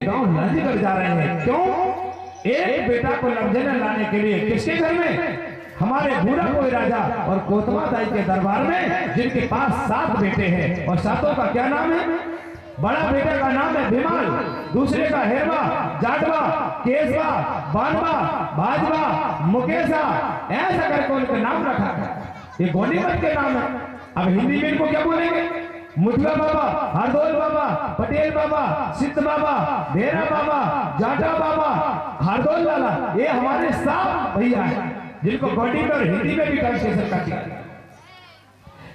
गांव लाजी कर जा रहे हैं। क्यों? एक बेटा को लमजने लाने के लिए किसके घर में? हमारे बूढ़ा कोई राजा और कोतवा दाई के दरबार में, जिनके पास 7 बेटे हैं और 7 का क्या नाम है? बड़ा बेटे का नाम है भीमाल, दूसरे का हेरवा, जाटवा, केसवा, बानवा, भाजवा, मुकेशा, ऐसा करके उनका नाम रखा है। ये गोनीमत के नाम है। अब हिंदी में इनको क्या बोलेंगे? मुठिया बाबा, हरदोल बाबा, पटेल बाबा, सिद्ध बाबा, भेरा बाबा, जाटा बाबा, हरदोल लाला, ये हमारे 7 भैया हैं जिनको गोडी में और हिंदी में भी ट्रांसलेशन करती है।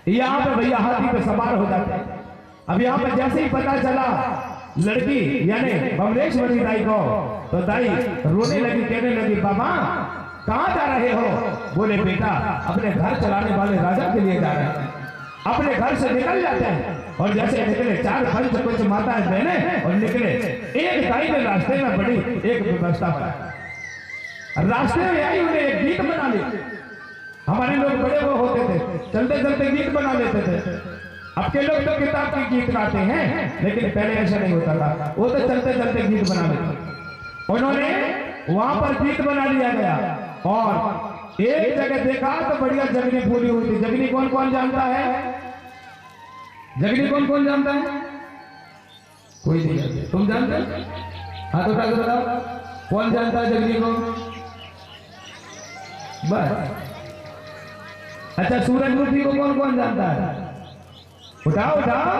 यहाँ पे भैया हाथी पे सवार हो जाते हैं। अब यहाँ पे जैसे ही पता चला लड़की यानी बमलेश्वरी दाई को, तो दाई रोने लगी, कहने लगी बाबा कहाँ जा रहे हो? बोले बेटा अपने घर चलाने वाले राजा के लिए जा रहे हैं। अपने घर से निकल जाते हैं और जैसे निकले 4 पंच माताएं बहने और निकले। एक दाई ने रास्ते में बड़ी एक व्यवस्था बनाई। रास्ते में आई उन्हें एक गीत बना ली। हमारे लोग बड़े वो होते थे, चलते चलते गीत बना लेते थे। अब के लोग तो किताब की गीत गाते हैं, लेकिन पहले ऐसा नहीं होता था। वो तो चलते चलते गीत बना लेते। उन्होंने वहां पर गीत बना लिया गया और एक जगह देखा तो बढ़िया जगनी फूली हुई थी। जगनी कौन कौन जानता है? जगनी कौन कौन जानता है? कोई नहीं जानता। तुम जानते हो? हाथ उठा के बताओ कौन जानता है जगनी को? बस। अच्छा सूरजमुखी को कौन कौन जानता है? उठाओ उठाओ।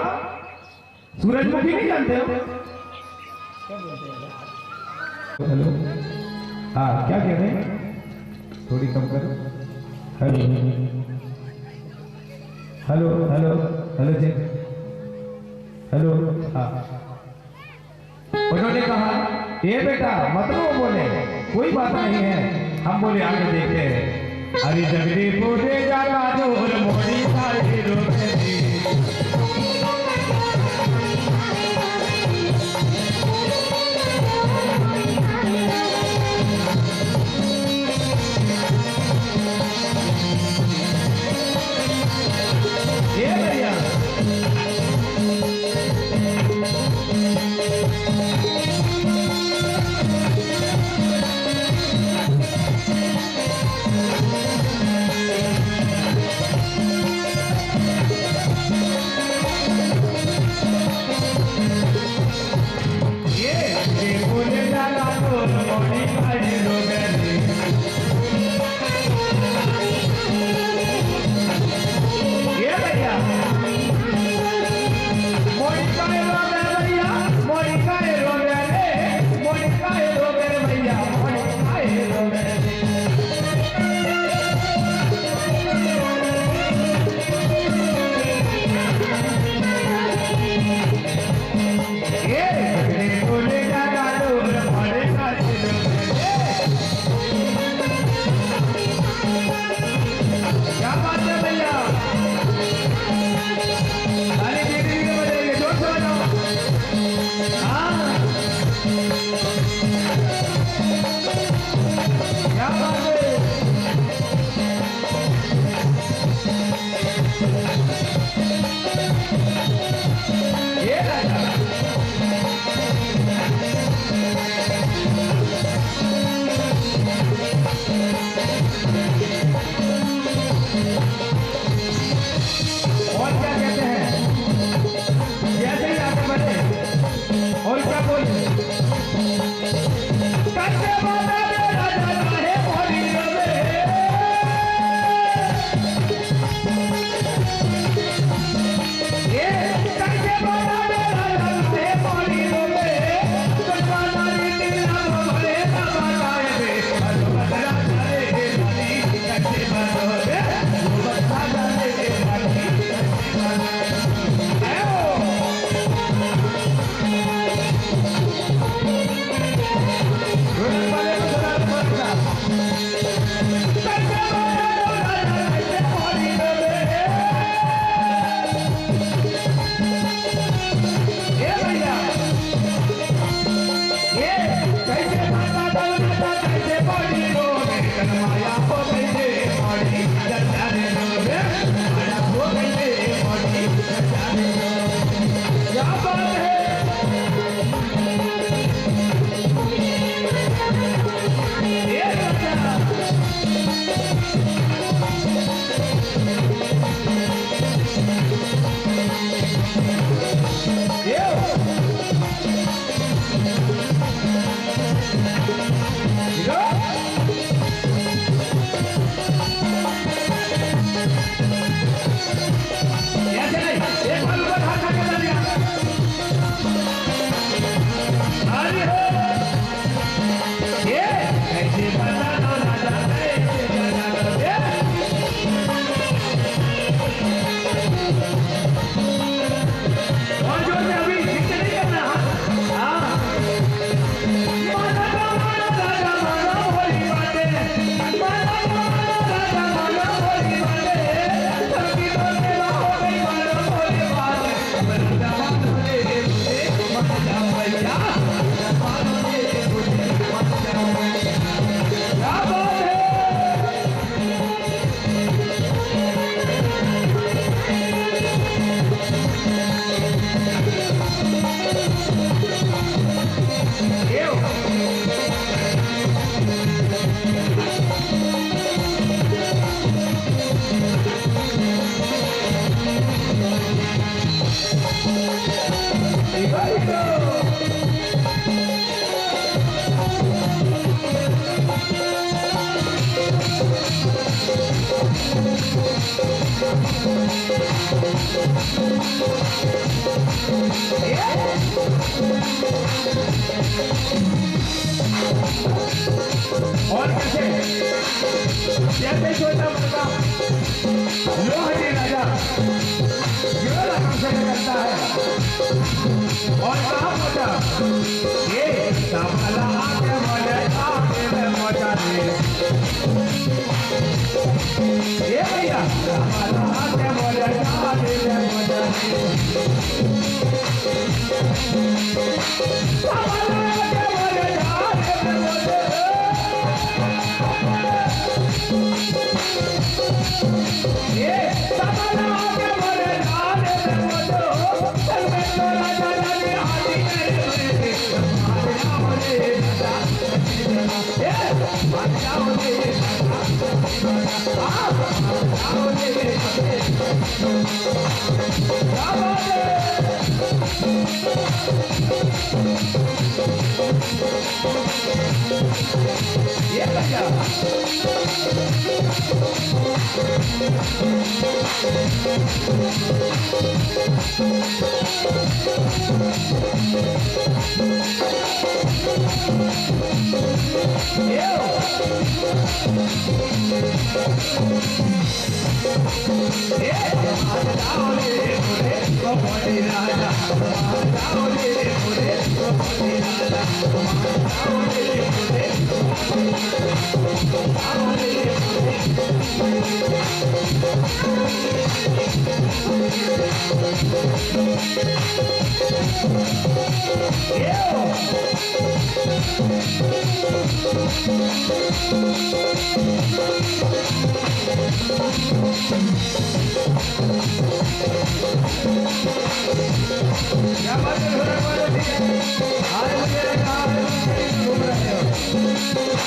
सूरजमुखी नहीं जानते हो? हेलो, हाँ क्या कह रहे हैं? थोड़ी कम करो। हेलो हेलो हेलो हेलो जी, हेलो। हाँ उन्होंने कहा ये बेटा मत रो, बोले कोई बात नहीं है। हम बोले आगे देखते हैं। अरे जगदी पूरे जागा जोर मोड़ी सारी रोकती। जैसे छोटा बड़का लोहानी राजा केवल हमसे करता है और कहा पहुंचा ये संभला आगे बोले आगे मजा दे ये भैया संभला आगे बोले आगे मजा दे संभला आगे बोले आगे मजा ये संभला आगे बोले आगे मजा चल मैं तो राजा रानी हाथी मेरे ये भैया क्या बात है आज मुझे घूम रहे हो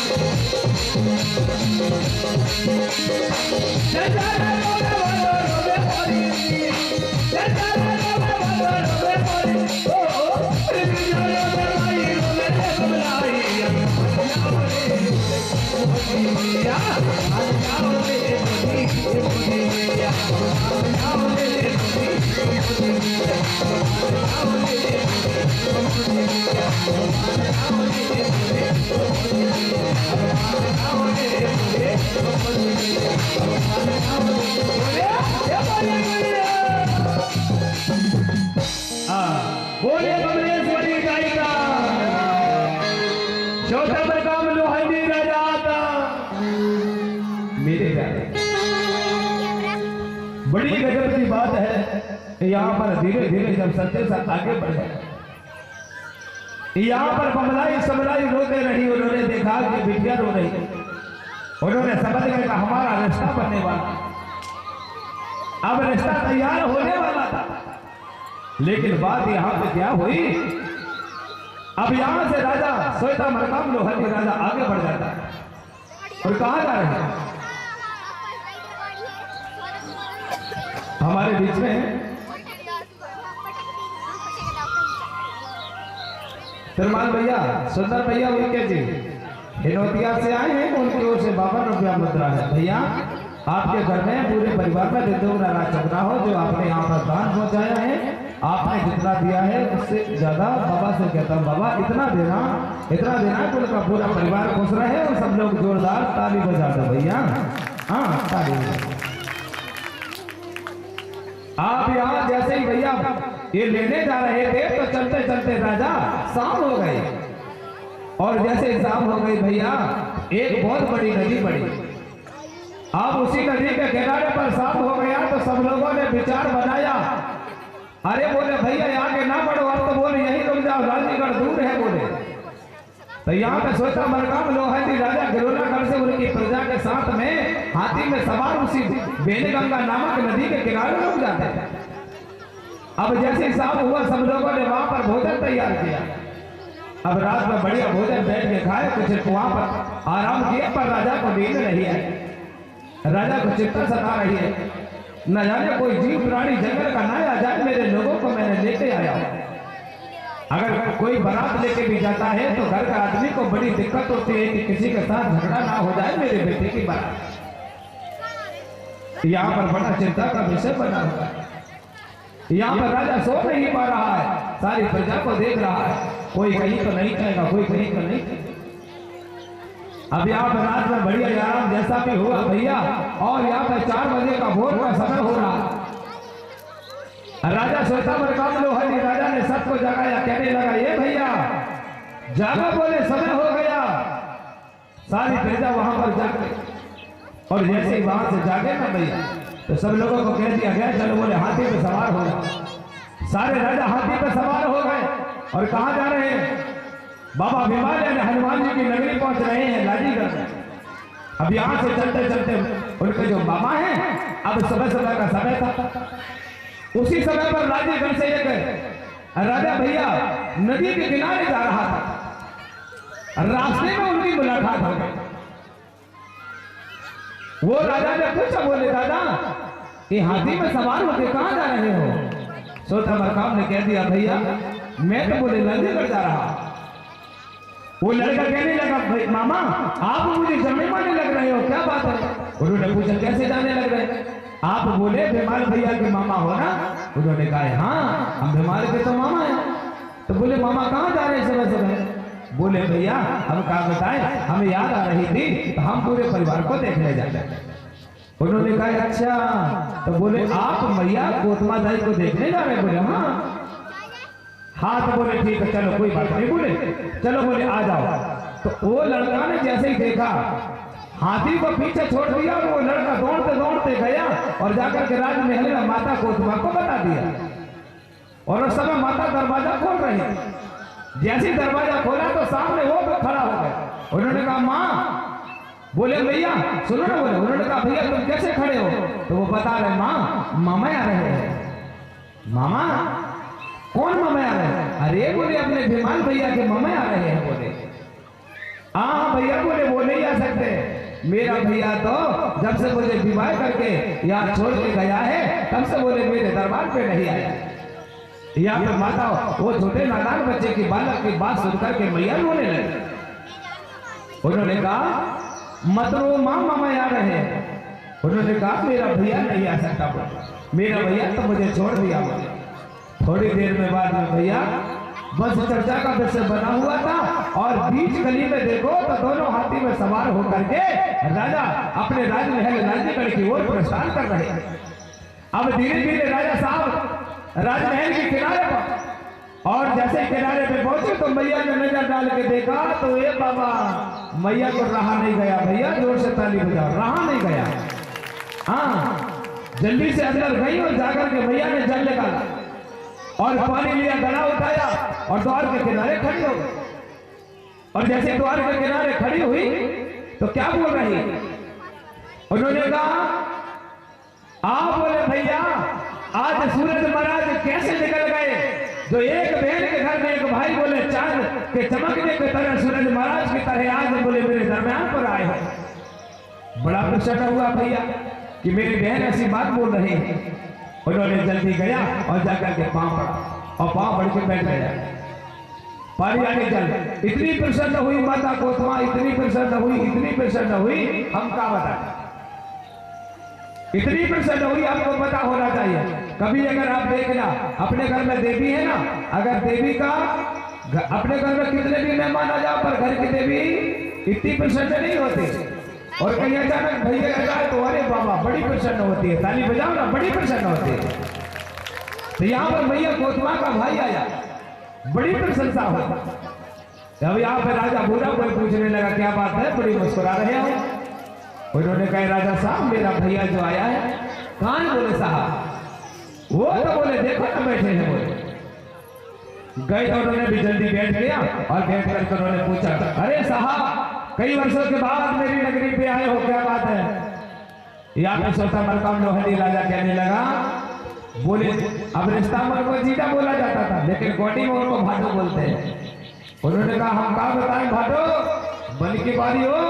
बोले बमलेश्वरी गायिका छोटा बड़काम लोहानी राजा आता मेरे प्यारे बड़ी गजब की बात है यहाँ पर धीरे धीरे जब सत्य से आगे बढ़ गए यहाँ पर बमलाई समलाई रोते रही उन्होंने देखा कि बिटिया रो रही उन्होंने समझ गए कि हमारा रिश्ता बनने वाला अब रिश्ता तैयार होने वाला था लेकिन बात यहाँ पे क्या हुई अब यहाँ से राजा सोता मरकाम लोहानी राजा आगे बढ़ जाता है और कहाँ जा रहे हैं हमारे बीच में तिरमान भैया सुंदर भैया उनके जी हिनोतिया से आए हैं उनकी ओर से 52 रुपया मुद्रा है भैया आपके घर में पूरे परिवार में दिलदुगना राज चौकना हो जो आपने यहाँ पर दान पहुंचाया है आपने जितना दिया है उससे ज्यादा बाबा से कहता हूँ बाबा इतना देना कि उनका पूरा परिवार खुश रहे और सब लोग जोरदार ताली बजा दो भैया हाँ ताली आप यहाँ जैसे ही भैया ये लेने जा रहे थे तो चलते चलते राजा शाम हो गई और जैसे शाम हो गई भैया एक बहुत बड़ी नदी पड़ी अब उसी नदी के किनारे पर शाम हो गया तो सब लोगों ने विचार बनाया अरे बोले भैया आगे ना बढ़ो अब तो बोले यही रुक जाओ राजगढ़ दूर है बोले तो यहाँ पे सोचा मरकाम लोहानी राजा गिरोलागढ़ से उनकी प्रजा के साथ में हाथी में सवार उसी बेनगंगा नामक नदी के किनारे रुक जाते हैं अब जैसे साफ हुआ सब लोगों ने वहां पर भोजन तैयार किया अब रात में बढ़िया भोजन बैठ के खाए कुछ वहां पर आराम किया पर राजा को नींद नहीं आई राजा को चिंता सता रही है न जाने कोई जीव प्राणी जंगल का ना आ जाए मेरे लोगों को मैंने लेके आया अगर कोई बारात लेके भी जाता है तो घर का आदमी को बड़ी दिक्कत होती है कि किसी के साथ झगड़ा ना हो जाए मेरे बेटे की बारात यहाँ पर बड़ा चिंता का विषय बना हुआ है यहाँ पर राजा सो नहीं पा रहा है सारी प्रजा को देख रहा है कोई कहीं तो नहीं कहेगा कोई कहीं तो नहीं अब यहाँ पर रात में बढ़िया आराम जैसा भी हुआ भैया, और यहाँ पर 4 बजे का भोर का समय हो रहा। राजा सोता मरकाम लोहानी राजा ने सबको जगाया, कहने लगा ये भैया जागा, बोले समय हो गया। सारी प्रजा वहां पर जागे, और जैसे ही वहां से जागे ना भैया, तो सब लोगों को कह दिया गया चलो बोले हाथी पे सवार हो जाओ। सारे राजा हाथी पे सवार हो गए, और कहां जा रहे हैं? बाबा भीमालय ने हनुमान जी की नगरी पहुंच रहे हैं, लाजीगढ़। अब यहां से चलते चलते उनके जो मामा हैं, अब सुबह सुबह का समय था, उसी समय पर लाजीगढ़ से एक राजा भैया नदी के किनारे जा रहा था। रास्ते में उनकी मुलाकात हो गई। वो राजा ने पूछा, बोले दादा ये हाथी में सवार होकर कहां जा रहे हो? सोता मरकाम ने कह दिया भैया मैं तो बोले लाजीगढ़ जा रहा। वो लड़का कहने लगा भाई मामा आप मुझे जमने मारने लग रहे हो, क्या बात है? उन्होंने पूछा कैसे जाने लग रहे? आप बोले भीमाल भैया के मामा हो ना? उन्होंने कहा हाँ हम भीमाल के तो मामा हैं। तो बोले मामा कहाँ जा रहे हैं सुबह सुबह? बोले भैया हम कहा बताएं, हमें याद आ रही थी तो हम पूरे परिवार को देखने जाते हैं। उन्होंने कहा अच्छा, तो बोले आप मैया गौतमा दाई को देखने जा रहे? बोले हाँ तो बोले ठीक है चलो कोई बात नहीं। बोले चलो बोले आ जाओ। तो वो लड़का ने जैसे ही देखा हाथी को पीछे छोड़ दिया, और वो लड़का दौड़ते दौड़ते गया और जाकर के राजमहल में माता गौतमा को बता दिया। और उस समय माता दरवाजा खोल रही थी। जैसे दरवाजा खोला तो सामने वो खड़ा हो गया। उन्होंने कहा माँ, बोले भैया सुनो ना, बोले उन्होंने कहा भैया तुम कैसे खड़े हो? तो वो बता रहे माँ मामा आ रहे हैं। मामा? कौन मामा आ रहे हैं? अरे बोले अपने भीमाल भैया के मामा आ रहे हैं। बोले हाँ भैया, बोले वो नहीं आ सकते, मेरा भैया तो जब से मुझे विवाह करके यहाँ छोड़ के गया है तब से बोले मेरे दरबार पे नहीं आया। यहाँ पे माता वो छोटे नादान बच्चे की बालक की बात सुनकर के मैया रोने लगे। उन्होंने कहा मत रो माँ, मामा आ रहे हैं। उन्होंने कहा मेरा भैया नहीं आ सकता, बोले मेरा भैया तो मुझे छोड़ दिया। बोले थोड़ी देर में बाद में भैया बस चर्चा का विषय बना हुआ था, और बीच गली में देखो तो दोनों हाथी में सवार होकर के राजा अपने राजमहल लाजीगढ़ की ओर प्रस्थान कर रहे हैं। अब धीरे धीरे राजा साहब राजमहल के किनारे पर, और जैसे किनारे पे पहुंचे तो मैया ने नजर डाल के देखा तो ये बाबा मैया को रहा नहीं गया। भैया जोर से ताली बजाओ, रहा नहीं गया। हाँ जल्दी से अंदर गई और जाकर के मैया ने जल निकाला और पानी लिया, गला उठाया और द्वार के किनारे खड़ी हो गई। और जैसे द्वार के किनारे खड़ी हुई तो क्या बोल रही? उन्होंने कहा आप बोले भैया आज सूरज महाराज कैसे निकल गए? जो एक बहन के घर में एक भाई बोले चांद के चमकने की तरह सूरज महाराज की तरह आज बोले मेरे दरमियान पर आए हो। बड़ा प्रसन्न हुआ भैया कि मेरी बहन ऐसी बात बोल रही है। उन्होंने जल्दी गया और जाकर के पांव पड़ा और पांव पड़ के बैठ गया। पानी आने चल इतनी प्रसन्न हुई माता गौतमा, इतनी प्रसन्न हुई, इतनी प्रसन्न हुई, हम क्या बताएं। इतनी प्रसन्न हुई, आपको पता होना चाहिए। कभी अगर आप देखना अपने घर में देवी है ना, अगर देवी का अपने घर में कितने भी मेहमान आ जाओ पर घर की देवी इतनी प्रसन्न नहीं होती। और कहीं अचानक भैया आ जाए तो अरे बाबा बड़ी प्रसन्न होती है, ताली बजाओ ना, बड़ी प्रसन्न होती है। तो यहाँ पर मैया गौतमा का भाई आया, बड़ी प्रशंसा हो। अब यहाँ पे राजा बूढ़ा कोई पूछने लगा क्या बात है, बड़ी मुस्कुरा रहे हो? उन्होंने कहा राजा साहब मेरा भैया जो आया है कहाँ है? बोले साहब वो तो बोले देखो ना बैठे हैं। बोले गए तो उन्होंने भी जल्दी बैठ गया और बैठ करके उन्होंने पूछा अरे साहब कई वर्षों के बाद मेरी नगरी पे आए हो, क्या बात है? यहाँ पे सोता मरकाम लोहानी राजा कहने लगा, बोले अब रिश्ता मन को जीजा बोला जाता था लेकिन गोटी में उनको भाटो बोलते हैं। उन्होंने कहा हम क्या बताएं भाटो, बन की बारी हो।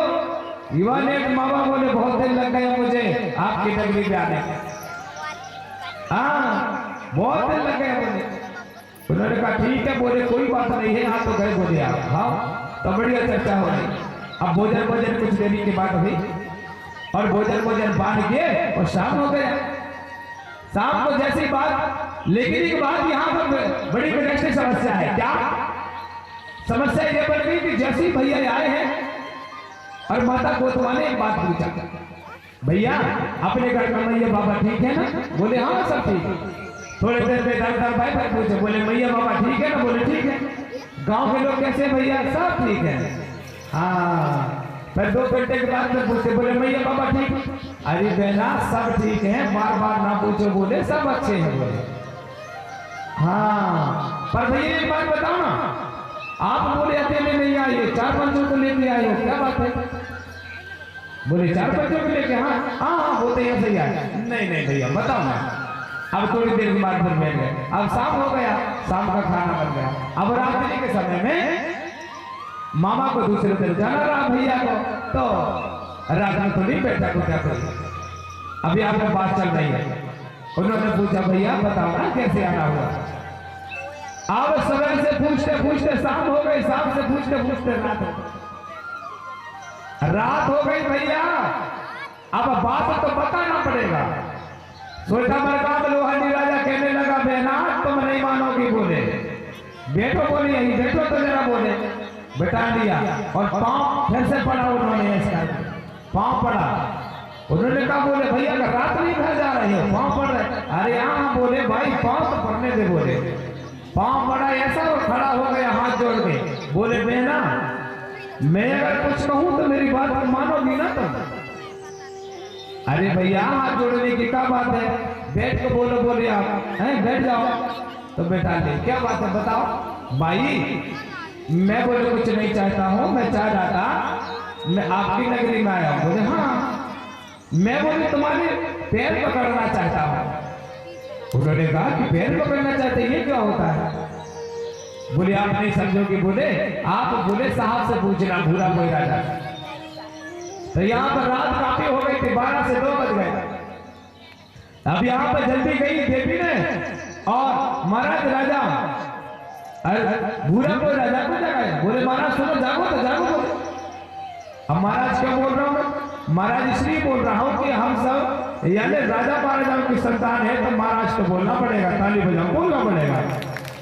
युवा ने मामा बोले बहुत दिन लग गए मुझे आपकी नगरी पे आने का। हाँ बहुत दिन लग गए मुझे। उन्होंने कहा ठीक है, बोले कोई बात नहीं है, आप तो गए बोले आप। हाँ तो बढ़िया चर्चा हो रही। अब भोजन कुछ देरी के बाद हुई और भोजन बांध के और शाम हो गया। शाम को जैसी बात, लेकिन एक बात यहाँ पर बड़ी विलक्षण समस्या है। क्या समस्या ये बन गई कि जैसे भैया आए हैं और माता कोतवा ने एक बात पूछा, भैया अपने घर का मैया बाबा ठीक है ना? बोले हाँ सब ठीक है। थोड़ी देर में डॉक्टर भाई पर पूछे, बोले मैया बाबा ठीक है ना? बोले ठीक है। गांव के लोग कैसे? भैया सब ठीक है। हाँ, फिर 2 घंटे के बाद में पूछते, बोले मैया बाबा ठीक? अरे बहना सब ठीक है, बार बार ना पूछो। बोले सब अच्छे हैं। बोले हाँ, पर भैया एक बात बताओ ना, आप बोले अकेले नहीं आए, 4 बच्चों को लेके आए हो, क्या बात है? बोले 4 बच्चों को लेके? हाँ हाँ हाँ, बोलते हैं सही आए। नहीं नहीं भैया बताओ ना। अब थोड़ी देर के बाद फिर बैठ गए। अब शाम हो गया, शाम का खाना बन गया। अब रात्रि के समय में मामा को दूसरे दिन जाना रहा भैया को, तो रात में थोड़ी बेटा को क्या करें, अभी आपको बात चल रही है। उन्होंने पूछा भैया बताओ ना कैसे आना हुआ? अब सवेर से पूछते पूछते शाम हो गई, शाम से पूछते पूछते रात हो गई भैया। अब बात तो बताना पड़ेगा। सोचा मरकाम लोहानी राजा कहने लगा, बहना तुम नहीं मानोगी। बोले बेटो, बोले यही बेटो तो जरा। बोले बैठा लिया और पांव फिर से पड़ा उन्होंने, इसका पांव पड़ा। उन्होंने कहा, बोले भैया का रात नहीं भर जा रही हो, पांव पड़ रहे? अरे हाँ। बोले भाई पांव तो पड़ने दे। बोले पांव पड़ा ऐसा, वो खड़ा हो गया हाथ जोड़ के। बोले बहना मैं अगर कुछ कहूं तो मेरी बात मानोगी ना तुम? अरे भैया हाथ जोड़ने की क्या बात है, बैठ के बोलो। बोले आप हैं, बैठ जाओ। तो बैठा ले, क्या बात है बताओ? भाई मैं बोले कुछ नहीं चाहता हूँ, मैं चाह रहा था मैं आपकी नगरी में आया हूँ। बोले हाँ। मैं बोले तुम्हारे पैर पकड़ना चाहता हूँ। उन्होंने कहा कि पैर पकड़ना चाहते, ये क्या होता है? बोले आप नहीं समझोगे। बोले आप बोले साहब से पूछना, भूरा कोई राजा। तो यहाँ पर रात काफी हो गई थी, 12 से 2 बज गए। अब यहाँ पर जल्दी गई देवी ने और महाराज राजा भूरा कोई राजा को जगाया। बोले महाराज सुनो, जागो तो जागो। बोले अब महाराज क्या बोल रहा हूँ? महाराज इसलिए बोल रहा हूँ कि हम सब यानी राजा महाराजाओं की संतान है, तो महाराज को बोलना पड़ेगा, ताली बजाओ, बोलना पड़ेगा।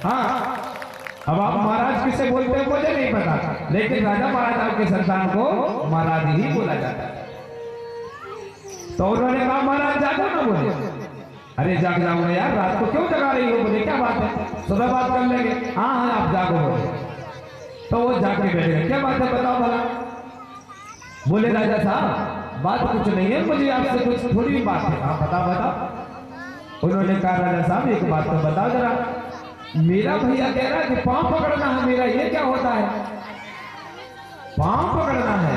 हाँ, अब आप महाराज किसे बोलते हैं मुझे नहीं पता, लेकिन राजा महाराजाओं के संतान को महाराज ही बोला जाता है। तो उन्होंने कहा महाराज जागो ना। बोले अरे जाग जाऊंगा यार, रात को क्यों जगा रही हो? बोले क्या बात है, सुबह बात कर लेंगे। हाँ हाँ आप जागो। बोले तो वो जाग के बैठ गए। क्या बात है बताओ भला? बोले राजा साहब बात कुछ नहीं है, मुझे आपसे कुछ थोड़ी बात है। हाँ बताओ बताओ। उन्होंने कहा राजा साहब एक बात तो बताओ जरा, मेरा भैया कह रहा है कि पांव पकड़ना है मेरा, ये क्या होता है? पांव पकड़ना है?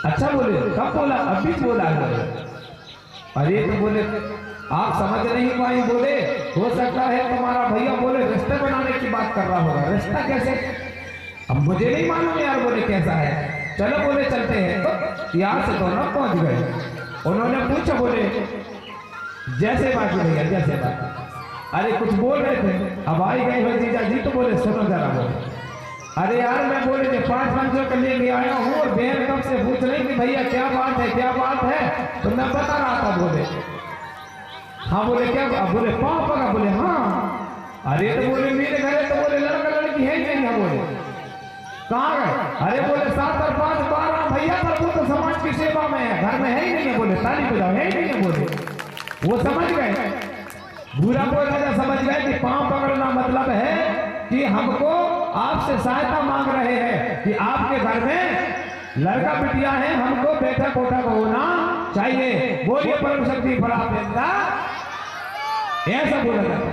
अच्छा। बोले कब बोला? अभी बोला है। अरे तो बोले आप समझ नहीं पाए। बोले हो सकता है तुम्हारा भैया बोले रिश्ते बनाने की बात कर रहा होगा। रिश्ता कैसे? अब मुझे नहीं मालूम यार। बोले कैसा है? चलो बोले चलते हैं। तो यहाँ से दोनों पहुंच गए। उन्होंने पूछा, बोले जैसे बात भैया जैसे बात। अरे कुछ बोल रहे थे, अब आई गई हो जीजा जी, तो बोले सुनो जरा। बोले अरे यार मैं बोले 5 बच्चों के लिए आया हूँ और बहन कब से पूछ रही कि भैया क्या बात है क्या बात है, तो मैं बता रहा था। बोले हाँ। बोले क्या? बोले पाँव पका। बोले हाँ। अरे तो बोले मेरे घर है, तो बोले लड़का लड़की है नहीं है। बोले कहाँ गए? अरे बोले 7 और 5 12 भैया, पर वो तो समाज की सेवा में है, घर में है ही नहीं है। बोले ताली बजाओ, है ही नहीं है। बोले वो समझ गए, भूरा कोई राजा समझ गए कि पांव पकड़ना मतलब है कि हमको आपसे सहायता मांग रहे हैं कि आपके घर में लड़का बिटिया है, हमको बेटा कोटा को होना चाहिए। बोलिए परम शक्ति बड़ा बेटा। ऐसा बोला जाता।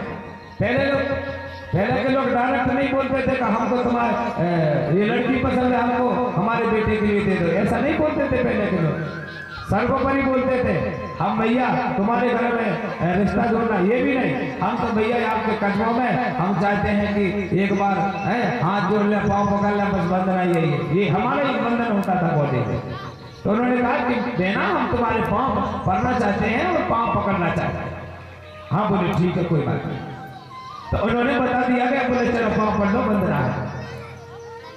पहले के लोग डायरेक्ट नहीं बोलते थे कि हमको तुम्हारे ये लड़की पसंद है, हमको हमारे बेटे के लिए दे दो। ऐसा नहीं बोलते थे पहले के लोग, सर्वोपरि बोलते थे हम भैया तुम्हारे घर में रिश्ता जोड़ना, ये भी नहीं, हम तो भैया आपके कदमों में हम चाहते हैं कि एक बार हाथ जोड़ ले, पाँव पकड़ ले, बस बंधना यही, ये हमारा ही बंधन होता था बोलते थे। तो उन्होंने कहा कि देना हम तुम्हारे पाँव पकड़ना चाहते हैं और पाँव पकड़ना चाहते हैं। हाँ बोले ठीक है कोई बात नहीं। तो उन्होंने बता दिया कि बोले चलो पाँव पकड़ लो, बंधना है।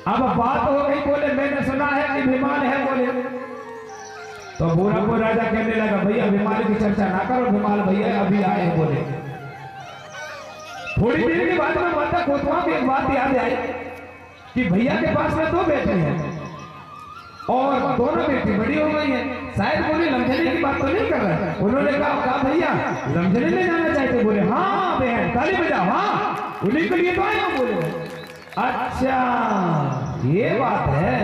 अब बात हो गई। बोले मैंने सुना है कि विमान है। बोले तो भूरा को राजा कहने लगा भैया विमान की चर्चा ना करो, विमान भैया अभी आए हैं। बोले थोड़ी देर के बाद में माता कोतवा की एक बात याद आई कि भैया के पास में 2 बेटे हैं। और दोनों बेटी बड़ी हो गई है, शायद बोले लमझने की बात तो नहीं कर रहे। उन्होंने कहा भैया लमझने ले जाना चाहते? बोले हाँ बहन ताली बजाओ, हाँ उन्हीं के लिए तो आए हो। बोले अच्छा ये बात है,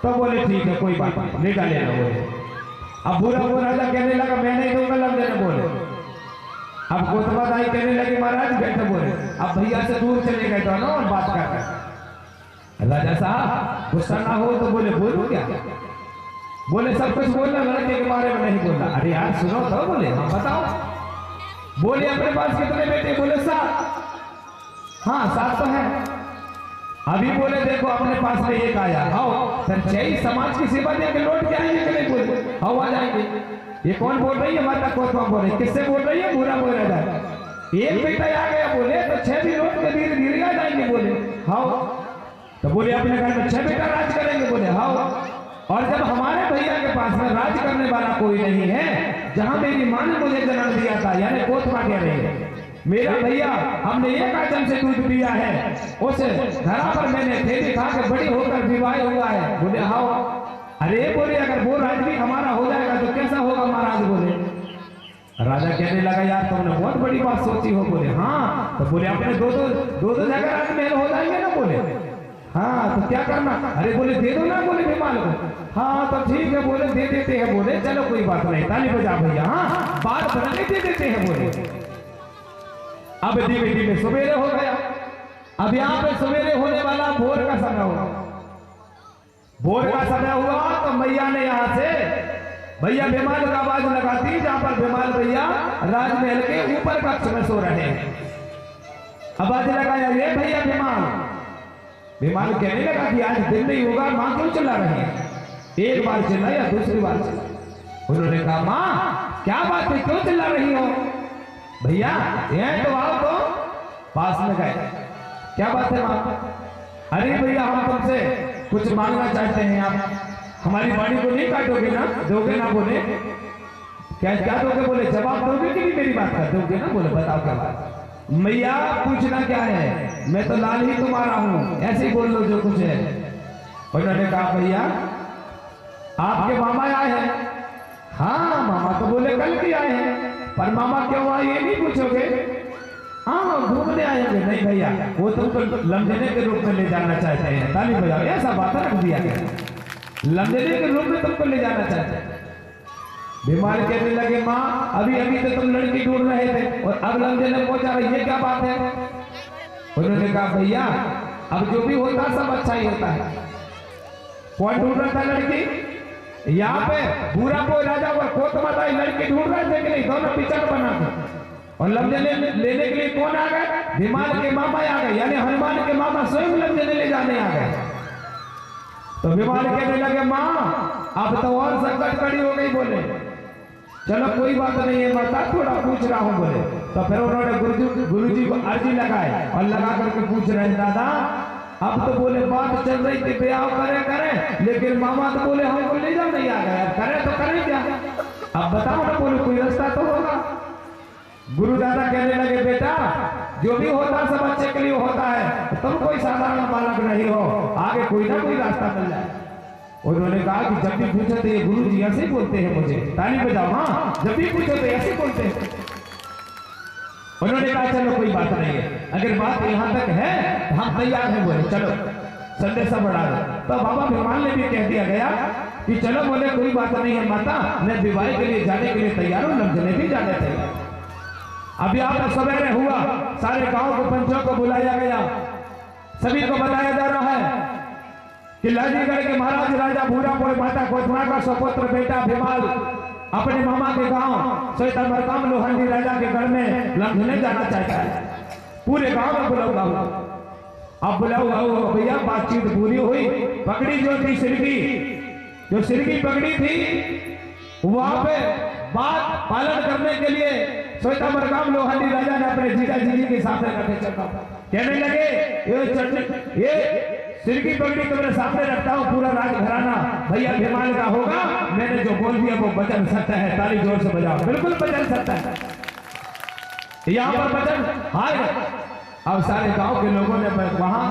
तो बोले ठीक है कोई बात नहीं ले डाले। बोले अब बुरा वो राजा कहने लगा मैं नहीं दूंगा लमझने। बोले अब कोतवा दाई कहने लगे महाराज बैठे। बोले अब भैया से दूर चले गए दोनों और बात कर रहे। राजा साहब गुस्सा ना हो तो बोले बोलूं क्या? बोले सब कुछ बोलना, लड़के के बारे में नहीं बोलना। अरे यार सुनो तो। बोले हाँ बताओ। बोले अपने पास कितने बेटे? बोले 7। हाँ 7 तो है। अभी बोले देखो अपने पास में एक आया, आओ संचयी समाज की सेवा देकर लौट के आएंगे कि नहीं? बोले आओ आ जाएंगे। ये कौन बोल रही है? माता कोतवा बोल रही। किससे बोल रही है? बुरा बोल रहा है। एक बेटा आ गया बोले तो 6 भी लौट के धीरे धीरे आ जाएंगे। बोले हाँ। तो बोले अपने घर में 6 बेटा राज करेंगे? बोले हाँ। और जब हमारे भैया के पास में राज करने वाला कोई नहीं है, जहां मेरी मां ने मुझे जन्म दिया था यानी कोतवा कह रहे हैं, मेरा भैया हमने एक आचम से दूध पिया है, उस धरा पर मैंने खेती खा के बड़ी होकर विवाह हुआ है। बोले हाँ। अरे बोले अगर वो राज भी हमारा हो जाएगा तो कैसा होगा महाराज? बोले राजा कहने लगा यार तुमने बहुत बड़ी बात सोची हो। बोले हाँ। तो बोले अपने दो जगह राजमहल हो जाएंगे ना? बोले हाँ। तो क्या करना? अरे बोले दे दो ना। बोले विमान को। हाँ तो ठीक है बोले दे देते हैं। बोले चलो कोई बात नहीं ताली बजा भैया, हाँ बात बनाने दे देते हैं। बोले अब धीमे धीमे सवेरे हो गया। अब यहाँ पे सवेरे होने वाला भोर का समय हुआ। भोर का समय हुआ तो मैया ने यहाँ से भैया विमान का आवाज लगाती, जहां पर विमान भैया राजमहल के ऊपर कक्ष में सो रहे हैं। आवाज लगाया ये भैया विमान कहने लगा कि आज दिन नहीं होगा, मां क्यों चिल्ला रही है? एक बार चिल्लाया दूसरी बार चिल्ला। उन्होंने कहा मां क्या बात है, क्यों चिल्ला रही हो? भैया यह तो आओ। तो पास में गए। क्या बात है मां? अरे भैया हम तुमसे कुछ मांगना चाहते हैं, आप हमारी वाणी को नहीं काटोगे ना? दोगे ना? बोले क्या क्या दोगे? बोले जवाब दोगे कि नहीं मेरी बात कर दोगे ना? बोले बताओ क्या बात? मैया पूछना क्या है, मैं तो लाल ही तुम्हारा हूं, ऐसे ही बोल लो जो कुछ है। उन्होंने कहा भैया आपके मामा आए हैं। हाँ मामा तो बोले कल भी आए हैं, पर मामा क्यों आए ये नहीं पूछोगे? हाँ घूमने आएंगे। नहीं भैया वो तुमको लमझने के रूप में ले जाना चाहते हैं। ताली बजाओ। ऐसा बात रख दिया गया, लमझने के रूप में तुमको ले जाना चाहते हैं। बीमार कहने लगे माँ अभी अभी तो तुम लड़की ढूंढ रहे थे और अब लमझने पहुंचा रही, ये क्या बात है? उन्होंने कहा भैया अब जो भी होता सब अच्छा ही होता है। कौन ढूंढ रहा था लड़की? यहाँ पे बुरा कोई राजा और कोतवा दाई लड़की ढूंढ रहे थे कि नहीं? दोनों पिचड़ बना थे। और लमझने लेने के लिए कौन आ गए? विमान के मामा आ गए, यानी हनुमान के मामा स्वयं लमझने ले जाने आ गए। तो विमान कहने लगे माँ अब तो और संकट खड़ी हो गई। बोले चलो कोई बात नहीं है माता, थोड़ा पूछ रहा हूँ। बोले तो फिर उन्होंने गुरुजी को अर्जी लगाए और लगा करके पूछ रहे हैं दादा अब तो बोले बात चल रही थी ब्याह करें, लेकिन मामा तो बोले हमको ले जाओ नहीं आ गए, करें तो करें क्या? अब बताओ ना। बोले कोई रास्ता तो होगा। गुरु दादा कहने लगे बेटा जो भी होता सब अच्छे के लिए होता है, तुम कोई साधारण बालक नहीं हो, आगे कोई ना कोई रास्ता मिल जाए। उन्होंने कहा कि जब भी पूछो तो ये गुरु जी ऐसे बोलते हैं मुझे। ताली बजाओ। हाँ जब भी पूछो तो ऐसे बोलते हैं। उन्होंने कहा चलो कोई बात नहीं है, अगर बात यहाँ तक है तो हम तैयार हैं। बोले चलो संदेशा बढ़ा दो। तो बाबा विमान ने भी कह दिया गया कि चलो। बोले कोई बात नहीं है माता, मैं विवाह के लिए जाने के लिए तैयार हूँ, लमझने भी जाने तैयार। अभी आप सवेरे हुआ, सारे गांव के पंचों को बुलाया गया, सभी को बताया जा रहा है कि लाजीगढ़ के महाराज राजा भूरापुर माता कोतवा का सुपुत्र बेटा भीमाल अपने मामा के गांव श्वेतामरकाम लोहंडी राजा के घर में लमझने जाना चाहता है। पूरे गांव में बुलाया हुआ। अब बुलाया हुआ भैया बातचीत पूरी हुई। पगड़ी जो थी जो सिरकी पगड़ी थी, वहां पे बात पालन करने के लिए श्वेतामरकाम लोहंडी राजा ने अपने जीजा जी के सामने रखे चलता। कहने लगे ये सिर की पगड़ी तुम्हारे सामने रखता हूँ, पूरा राजघराना भैया भीमाल का होगा, मैंने जो बोल दिया वो बचन सत्य है। ताली जोर से बजाओ। बिल्कुल बचन सत्य है, यहाँ पर बचन आए। अब सारे गांव के लोगों ने वहां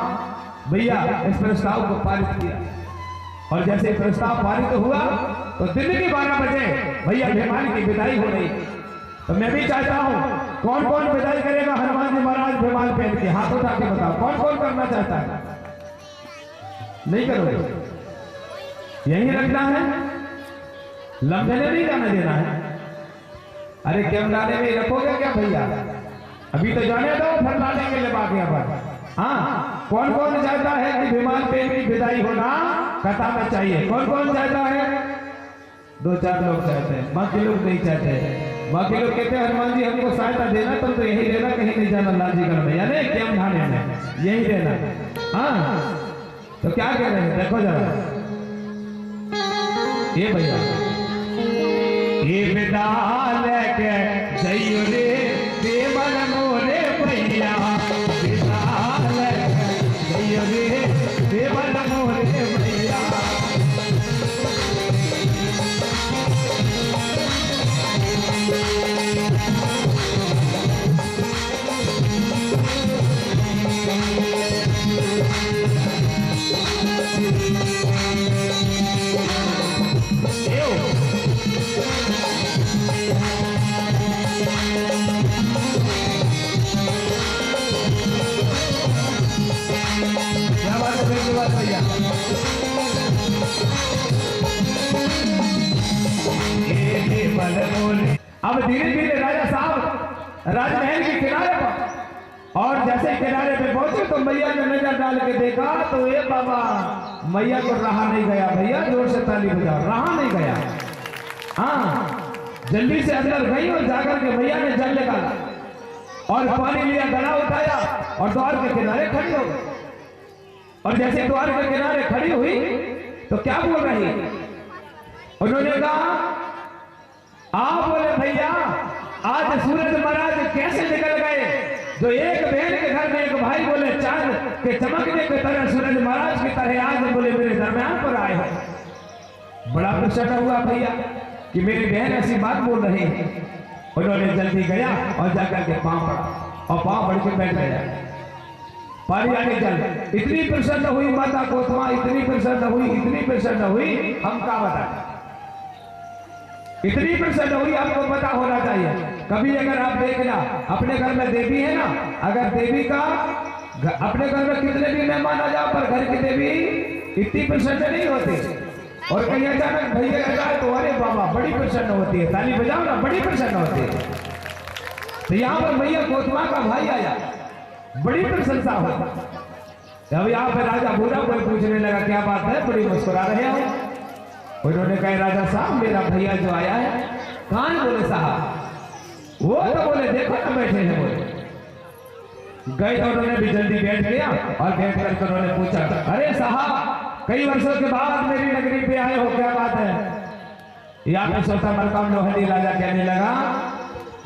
भैया इस प्रस्ताव को पारित किया। और जैसे प्रस्ताव पारित हुआ तो दिन के 12 बजे भैया भिमानी की विदाई हो रही। तो मैं भी चाहता हूँ कौन कौन विदाई करेगा हनुमान जी महाराज भिमाल पहन के, हाथ उठा के बताओ कौन कौन करना चाहता है। नहीं करोगे, यही रखना है, लम्बे नहीं जाने देना है। अरे क्यों लाने में रखोगे क्या भैया, अभी तो जाने दो फिर लाने के लिए बाकी पर। हाँ, कौन कौन चाहता है कि भिमाल पहन की विदाई होना कथा में चाहिए, कौन कौन चाहता है? 2-4 लोग चाहते हैं, बाकी लोग नहीं चाहते। बाकी लोग कहते हैं हनुमान जी हमको सहायता देना, तुम तो यही देना, कहीं नहीं जाना लाल जी कर भैया ने क्या ढाने में यही देना। हाँ तो क्या कह रहे हैं देखो जरा, ये भैया ये विदा लेके जइयो रे देवन मोरे भैया, विदा लेके जइयो रे देवन मोरे भैया। अब धीरे धीरे राजा साहब राजमहल के किनारे पर, और जैसे किनारे पे पहुंचे तो मैया ने नजर डाल के देखा तो ये बाबा मैया को रहा नहीं गया। भैया जोर से ताली बजाओ, रहा नहीं गया। हाँ जल्दी से अंदर गई और जाकर के मैया ने जल निकाला और पानी लिया, गला उठाया और द्वार के किनारे खड़ी हो गई। और जैसे द्वार के किनारे खड़ी हुई तो क्या बोल रही, उन्होंने कहा आप बोले भैया आज सूरज महाराज कैसे निकल गए, जो एक बहन के घर में एक भाई बोले चांद के चमकने की तरह सूरज महाराज की तरह आज बोले मेरे दरमियान पर आए हो। बड़ा प्रसन्न हुआ भैया कि मेरी बहन ऐसी बात बोल रही है। उन्होंने जल्दी गया और जाकर के पांव पड़ा और पांव पड़ के बैठ गया। पानी आने चल इतनी प्रसन्न हुई माता कोतमा, इतनी प्रसन्न हुई, इतनी प्रसन्न हुई, हम क्या बताएं, इतनी प्रसन्न हुई आपको पता होना चाहिए। कभी अगर आप देखना अपने घर में देवी है ना, अगर देवी का अपने घर में कितने भी मेहमान आ जाओ पर घर की देवी इतनी प्रसन्न नहीं होती, और कहीं अचानक भैया आ जाए तो अरे बाबा बड़ी प्रसन्न होती है, ताली बजाओ ना, बड़ी प्रसन्न होती है। तो यहाँ पर मैया कोतमा का भाई आया, बड़ी प्रशंसा हो। अब यहाँ पे राजा भूरा कोई पूछने लगा क्या बात है, बड़ी मुस्कुरा रहे हो। उन्होंने कहा राजा साहब मेरा भैया जो आया है कहाँ है, बोले साहब वो तो बोले देखो ना बैठे हैं। बोले गए तो उन्होंने भी जल्दी बैठ गया और बैठ करके उन्होंने पूछा अरे साहब कई वर्षों के बाद मेरी नगरी पे आए हो, क्या बात है। यहाँ पे सोता मलकाम लोहनी राजा कहने लगा,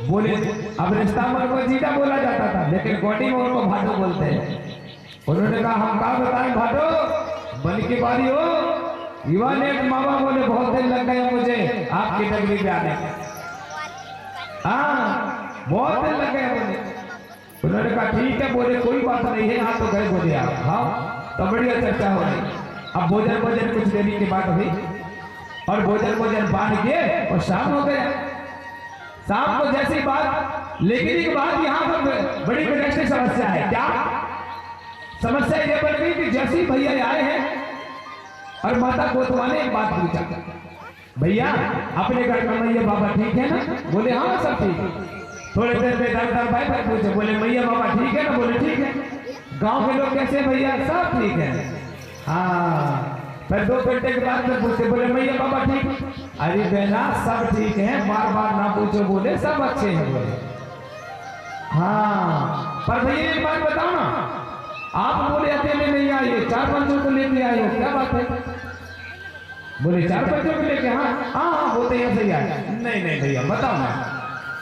बोले अब रिश्ता मन को जीता बोला जाता था लेकिन गोटी में उनको भाटो बोलते हैं। उन्होंने कहा हम क्या बताएं भाटो, बन की बारी हो युवा ने मामा बोले बहुत दिन लग गए मुझे आपकी नगरी पे आने का, हाँ बहुत दिन लग गए मुझे। उन्होंने कहा ठीक है, बोले कोई बात नहीं है, आप तो गए बोले आप। हाँ तो बढ़िया चर्चा हो रही। अब भोजन भोजन कुछ देरी की बात हुई और भोजन भोजन बांध के और शाम हो गया। शाम को जैसी बात, लेकिन एक बात यहाँ पर बड़ी विलक्षण समस्या है। क्या समस्या ये बन गई कि जैसे भैया आए हैं और माता कोतवा ने एक बात पूछा, भैया अपने घर में मैया बाबा ठीक है ना, बोले हाँ सब ठीक है। थोड़े देर में दादा भाई पर पूछे, बोले मैया बाबा ठीक है ना, बोले ठीक है। गांव के लोग कैसे भैया, सब ठीक है। हाँ फिर 2 घंटे के बाद में पूछते, बोले मैया बाबा ठीक, अरे बहना सब ठीक है, बार बार ना पूछो, बोले सब अच्छे हैं। बोले हाँ पर भैया एक बात बताओ ना, आप बोले अकेले नहीं आए, 4 बच्चों को लेके आए हो, क्या बात है। बोले 4 बच्चों को लेके, हाँ हाँ हाँ होते हैं सही आए। नहीं नहीं भैया बताओ ना।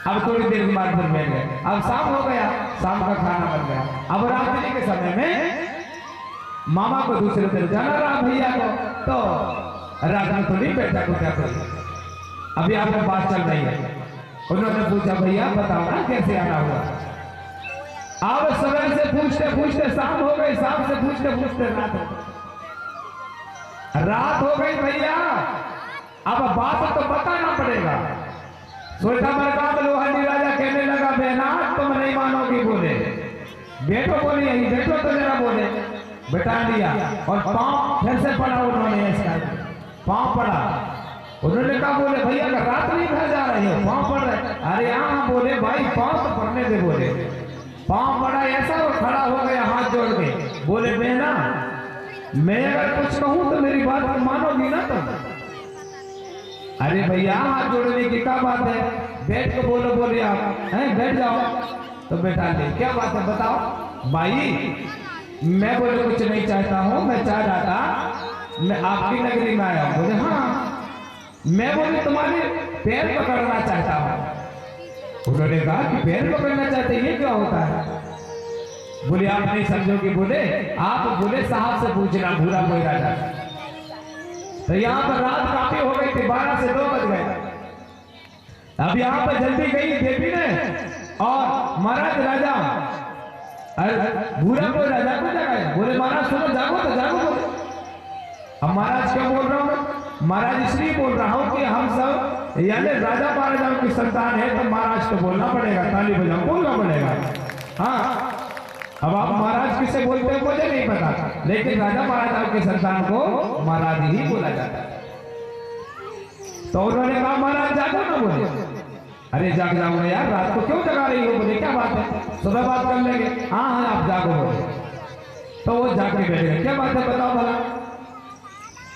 अब थोड़ी देर के बाद फिर बैठ गए। अब शाम हो गया, शाम का खाना बन गया। अब रात्रि के समय में मामा को दूसरे दिन जाना रहा भैया को, तो रात में थोड़ी बैठा को क्या करें, अभी आपको बात चल रही है। उन्होंने पूछा भैया बताओ ना कैसे आना हुआ। अब सवेर से पूछते पूछते शाम हो गई, शाम से पूछते पूछते रात हो गई। रात हो गई भैया, अब बात तो बताना पड़ेगा। सोचा मरकाम लोहानी राजा कहने लगा, बहना तुम नहीं मानोगी। बोले बेटो, बोले यही बेटो तो जरा। बोले बैठा लिया और पांव फिर से पड़ा उन्होंने, इसका पांव पड़ा। उन्होंने कहा, बोले भैया का रात नहीं भर जा रही हो, पांव पड़ रहे। अरे हाँ, बोले भाई पांव तो पड़ने दे। बोले पांव पड़ा ऐसा, वो खड़ा हो गया हाथ जोड़ के। बोले बहना मैं अगर कुछ कहूं तो मेरी बात मानोगी ना तुम? अरे भैया हाथ जोड़ने की क्या बात है, बैठ के बोलो। बोले आप हैं, बैठ जाओ। तो बैठा ले, क्या बात है बताओ। भाई मैं बोले कुछ नहीं चाहता हूँ, मैं चाह रहा था मैं आपकी नगरी में आया हूँ। बोले हाँ, मैं बोले तुम्हारे पैर पकड़ना चाहता हूँ। उन्होंने कहा कि पैर पकड़ना चाहते, ये क्या होता है? बोले आप नहीं समझोगे। बोले आप बोले साहब से पूछना, भूरा कोई राजा। तो यहाँ पर रात काफी हो गई थी, 12 से 2 बज गए। अब यहाँ पर जल्दी गई देवी ने और महाराज राजा भूरा कोई राजा को जगाया। बोले महाराज सुनो, जागो तो जागो। बोले अब महाराज क्या बोल रहा हूँ? महाराज इसलिए बोल रहा हूँ कि हम सब यानी राजा महाराजाओं की संतान है, तो महाराज को बोलना पड़ेगा, ताली बजाओ, बोलना पड़ेगा। हाँ, अब आप महाराज किसे बोलते हैं मुझे नहीं पता, लेकिन राजा महाराजाओं के संतान को महाराज ही बोला जाता है। तो उन्होंने कहा महाराज जागो ना। बोले अरे जाग जाऊंगा यार, रात को क्यों जगा रही हो? बोले क्या बात है, सुबह बात कर लेंगे। हाँ हाँ आप जागो। बोले तो वो जाग के बैठ गए। क्या बात है बताओ भला।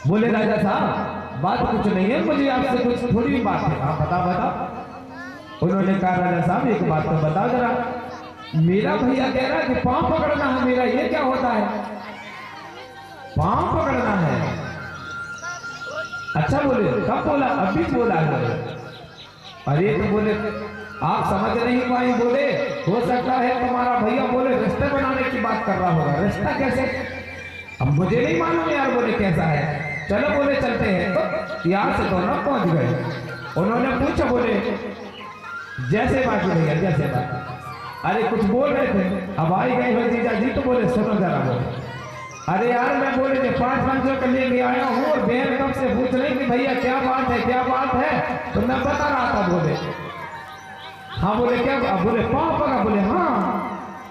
बोले राजा साहब बात कुछ नहीं है, मुझे आपसे कुछ थोड़ी बात है। हाँ बताओ बताओ। उन्होंने कहा राजा साहब एक बात तो बताओ जरा, मेरा भैया कह रहा है कि पांव पकड़ना है मेरा, ये क्या होता है? पांव पकड़ना है? अच्छा बोले कब बोला? अभी बोला है। अरे तो बोले आप समझ नहीं पाए। बोले हो सकता है तुम्हारा भैया बोले रिश्ते बनाने की बात कर रहा होगा। रिश्ता कैसे? अब मुझे नहीं मालूम यार। बोले कैसा है? चलो बोले चलते हैं। तो यहाँ से दोनों पहुंच गए। उन्होंने पूछा, बोले जैसे बात भैया जैसे बात। अरे कुछ बोल रहे थे, अब आई गई हो जीजा जी, तो बोले सुनो जरा। बोले अरे यार मैं बोले 5 मंचों के लिए आया हूँ और बहन कब से पूछ रही कि भैया क्या बात है क्या बात है, तो मैं बता रहा था। बोले हाँ। बोले क्या? बोले पाँव पकड़ा। बोले हाँ।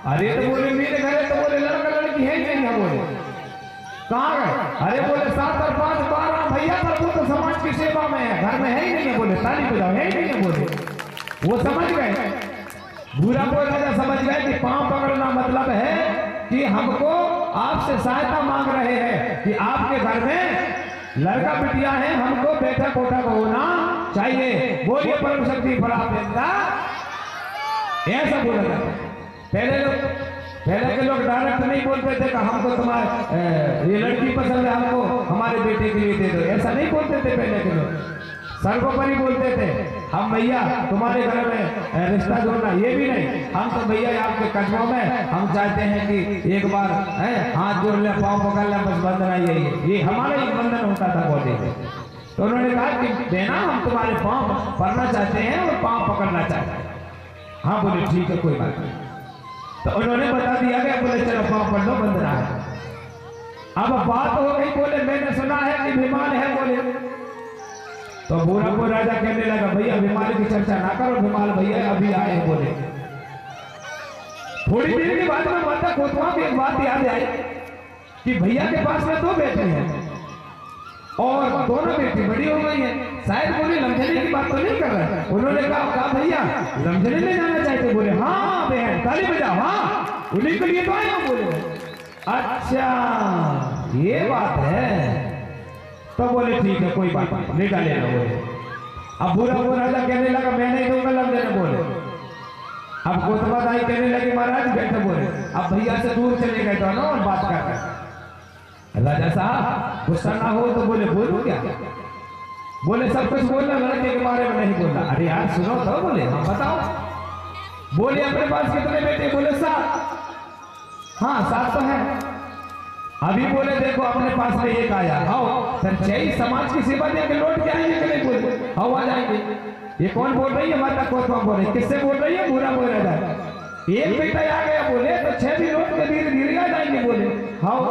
अरे तो बोले मेरे घर है, तो बोले लड़का लड़की है नहीं है। बोले कहाँ गए? अरे बोले 7 और 5 12 भैया, पर वो तो समाज की सेवा में है, घर में है ही नहीं है। बोले ताली बजाओ, है ही नहीं है। बोले वो समझ गए, भूरा कोई राजा समझ गए कि पांव पकड़ना मतलब है कि हमको आपसे सहायता मांग रहे हैं कि आपके घर में लड़का बिटिया है, हमको बेटा कोटा को होना चाहिए। बोलिए परम शक्ति फड़ा। ऐसा बोला जाता। पहले के लोग डायरेक्ट नहीं बोलते थे कि हमको तुम्हारे ये लड़की पसंद है, हमको हमारे बेटे के लिए दे दो। ऐसा नहीं बोलते थे पहले के लोग, सर्वोपरि बोलते थे हम भैया तुम्हारे घर में रिश्ता जोड़ना, ये भी नहीं, हम तो भैया आपके कदमों में हम चाहते हैं कि एक बार हाथ जोड़ ले, पाँव पकड़ ले, बस बंधना यही, ये हमारा ही बंधन होता था बोलते थे। तो उन्होंने कहा कि देना हम तुम्हारे पाँव पकड़ना चाहते हैं और पाँव पकड़ना चाहते हैं। हाँ बोले ठीक है कोई बात नहीं। तो उन्होंने बता दिया गया। बोले चलो पाँव पकड़ लो, बंधना है। अब बात हो गई। बोले मैंने सुना है कि विमान है। बोले तो भूरा को राजा कहने लगा भैया विमान की चर्चा ना करो, विमान भैया अभी आए। बोले थोड़ी देर के बाद में माता कोतवा की एक बात याद आई कि भैया के पास में 2 बेटे हैं और दोनों बेटी बड़ी हो गई है, शायद बोले लमझने की बात तो नहीं कर रहे। उन्होंने कहा भैया लमझने ले जाना चाहते? बोले हाँ बहन ताली बजाओ, हाँ उन्हीं के लिए तो आए। बोले अच्छा ये बात है। तो बोले ठीक है कोई बात नहीं, ले डाले। बोले अब भूरा को राजा कहने लगा मैं नहीं दूंगा लमझने। बोले अब कोतवा दाई कहने लगे महाराज बैठे। बोले अब भैया से दूर चले गए दोनों और बात कर रहे। राजा साहब गुस्सा ना हो तो बोले बोलूं क्या? बोले सब कुछ बोलना, लड़के के बारे में नहीं बोलना। अरे यार सुनो तो। बोले हाँ बताओ। बोले अपने पास कितने बेटे? बोले 7। हाँ 7 तो है। अभी बोले देखो अपने पास में एक आया, आओ सच्चाई समाज की सेवा देके लौट के आएंगे कि नहीं? बोले आओ आ जाएंगे। ये कौन बोल रही है? माता कोतवा बोल रही। किससे बोल रही है? भूरा बोल रहा है। एक बेटा आ गया। बोले तो 6 भी लौट के धीरे धीरे आ जाएंगे। बोले आओ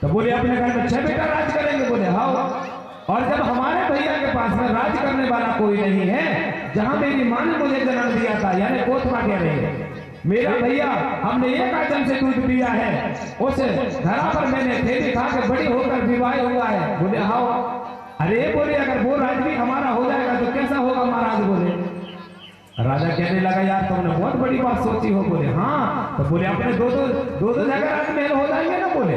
तो बोले अपने घर में 6 बेटा राज करेंगे? बोले हाँ। और जब हमारे भैया के पास में राज करने वाला कोई नहीं है, जहां मेरी मां ने मुझे जन्म दिया था, यानी कोतमा कह रहे हैं, मेरा भैया हमने एक आइटम से दूध पिया है, उस धरा पर मैंने थैली खा के बड़ी होकर विवाह हुआ है। बोले हाँ। अरे बोले अगर वो राज भी हमारा हो जाएगा तो कैसा होगा महाराज? बोले राजा कहने लगा यार तुमने बहुत बड़ी बात सोची हो। बोले हाँ। तो बोले अपने दो जगह राजमहल हो जाएंगे ना? बोले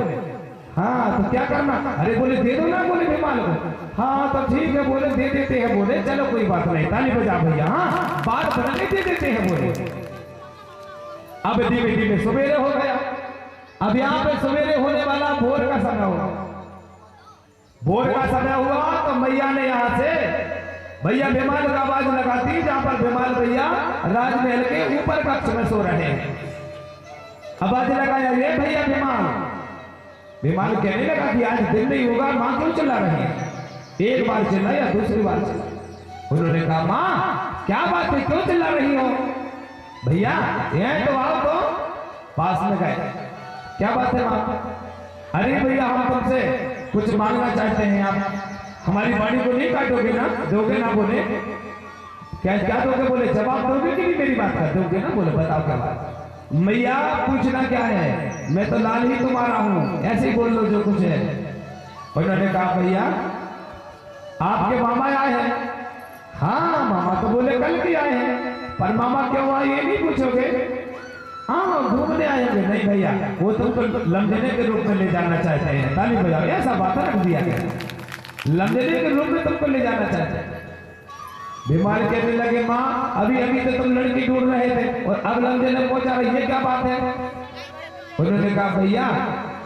हाँ। तो क्या करना? अरे बोले दे दो ना। बोले विमान को हाँ तो ठीक है। बोले दे देते हैं। बोले चलो कोई बात नहीं, ताली बजा भैया, हाँ बात बनाने दे देते हैं। बोले अब धीमे धीमे सवेरे हो गया। अब यहाँ पे सवेरे होने वाला भोर का समय हुआ। भोर का समय हुआ तो मैया ने यहाँ से भैया बेमाल का आवाज लगाती, जहां पर बेमाल भैया राजमहल के ऊपर कक्ष में सो रहे हैं। आवाज लगाया ये भैया बेमाल। बेमाल कहने लगा कि आज दिन नहीं होगा, मां क्यों चिल्ला रही है? एक बार चिल्लाया, दूसरी बार चिल्ला। उन्होंने कहा मां क्या बात है, क्यों चिल्ला रही हो? भैया ये तो आओ। तो पास में गए, क्या बात है मां? अरे भैया हम तुमसे कुछ मांगना चाहते हैं, आप हमारी वाणी को नहीं काटोगे ना? दोगे ना? बोले क्या क्या दोगे? बोले जवाब दोगे कि नहीं मेरी बात का? दोगे ना? बोले बताओ क्या बात? मैया पूछना क्या है, मैं तो लाल ही तुम्हारा हूं, ऐसे ही बोल लो जो कुछ है। उन्होंने कहा भैया आपके मामा आए हैं? हाँ मामा तो बोले कल भी आए हैं, पर मामा क्यों आए ये नहीं पूछोगे? हाँ घूमने आएंगे। नहीं भैया वो तुमको लमझने के रूप में ले जाना चाहते हैं। ताली बजाओ, ऐसा बात रख दिया गया, लमझने के रूप में तुमको ले जाना चाहते हैं। बीमार कहने लगे माँ अभी अभी तो तुम लड़की ढूंढ रहे थे और अब लमझने पहुंचा रही, ये क्या बात है? उन्होंने कहा भैया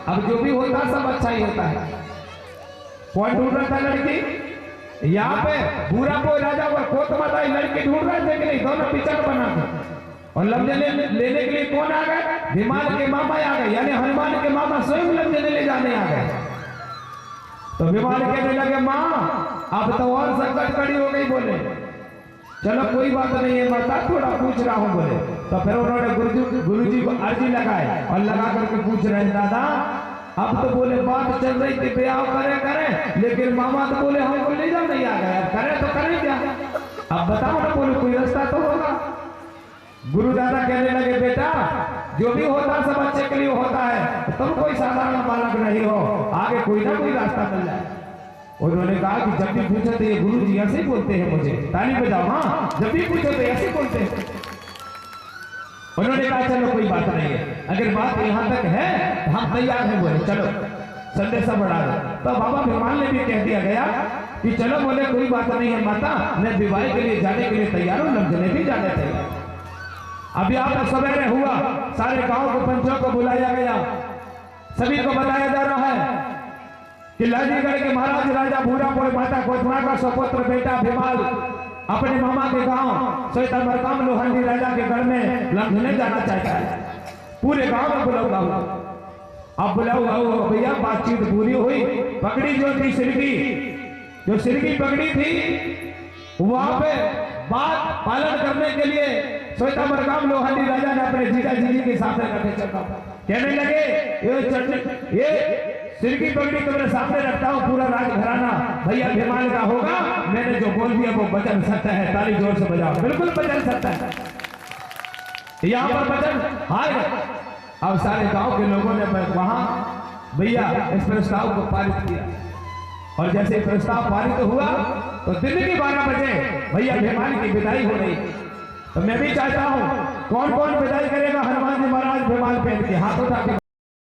अब जो भी होता सब अच्छा ही होता है। कौन ढूंढ रहा था लड़की? यहाँ पे बुरा कोई राजा और कोतमा दाई लड़की ढूंढ रहे थे कि नहीं? दोनों पिचड़ बना थे और लमझने लेने के लिए कौन आ गए? भीमाल के मामा आ गए, यानी हनुमान के मामा स्वयं लमझने ले जाने आ गए। तो भीमाल कहने लगे माँ अब तो और संकट खड़ी हो गई। बोले चलो कोई बात नहीं है माता, थोड़ा पूछ रहा हूँ। बोले तो फिर उन्होंने गुरुजी को अर्जी लगाए और लगा करके पूछ रहे दादा अब तो बोले बात चल रही थी ब्याह करें, लेकिन मामा तो बोले हमको ले जाओ नहीं आ गए, करें तो करें क्या? अब बताओ ना। बोले कोई रास्ता तो होगा। गुरु दादा कहने लगे बेटा जो भी होता सब अच्छे के लिए होता है, तुम कोई साधारण बालक नहीं हो, आगे कोई ना कोई रास्ता मिल जाए। उन्होंने कहा कि जब भी पूछो तो ये गुरु जी ऐसे ही बोलते हैं मुझे, ताली बजाओ, हाँ जब भी पूछो तो ऐसे बोलते हैं। उन्होंने कहा चलो कोई बात नहीं है, अगर बात यहाँ तक है तो हम तैयार हैं। बोले चलो संदेशा बढ़ा दो। तो बाबा भीमाल ने भी कह दिया गया कि चलो। बोले कोई बात नहीं है माता, मैं विवाह के लिए जाने के लिए तैयार हूँ, लमझने भी जाने तैयार। अभी आप सवेरे हुआ, सारे गांव के पंचों को बुलाया गया, सभी को बताया जा रहा है कि लाजीगढ़ के महाराज राजा भूरापुर माता कोतमा का सुपुत्र बेटा भीमाल अपने मामा के गांव श्वेतामरकाम लोहंडी राजा के गढ़ में लमझने जाना चाहता है। पूरे गांव में बुलाया हुआ। अब बुलाया हुआ भैया बातचीत पूरी हुई। पगड़ी जो थी जो सिरकी पगड़ी थी, वहां पे बात पालन करने के लिए श्वेतामरकाम लोहंडी राजा ने अपने जीजा जी के सामने रखे चलता। कहने लगे ये सिर की पगड़ी तुम्हारे सामने रखता हूँ, पूरा राजघराना भैया भीमाल का होगा, मैंने जो बोल दिया वो बचन सत्य है। ताली जोर से बजाओ, बिल्कुल बचन सत्य है। यहाँ पर बचन आए। अब सारे गांव के लोगों ने वहां भैया इस प्रस्ताव को पारित किया और जैसे प्रस्ताव पारित हुआ तो दिन के 12 बजे भैया भीमाल की विदाई हो रही। तो मैं भी चाहता हूं कौन कौन विदाई करेगा हनुमान जी महाराज भीमाल पहन के हाथ उठा के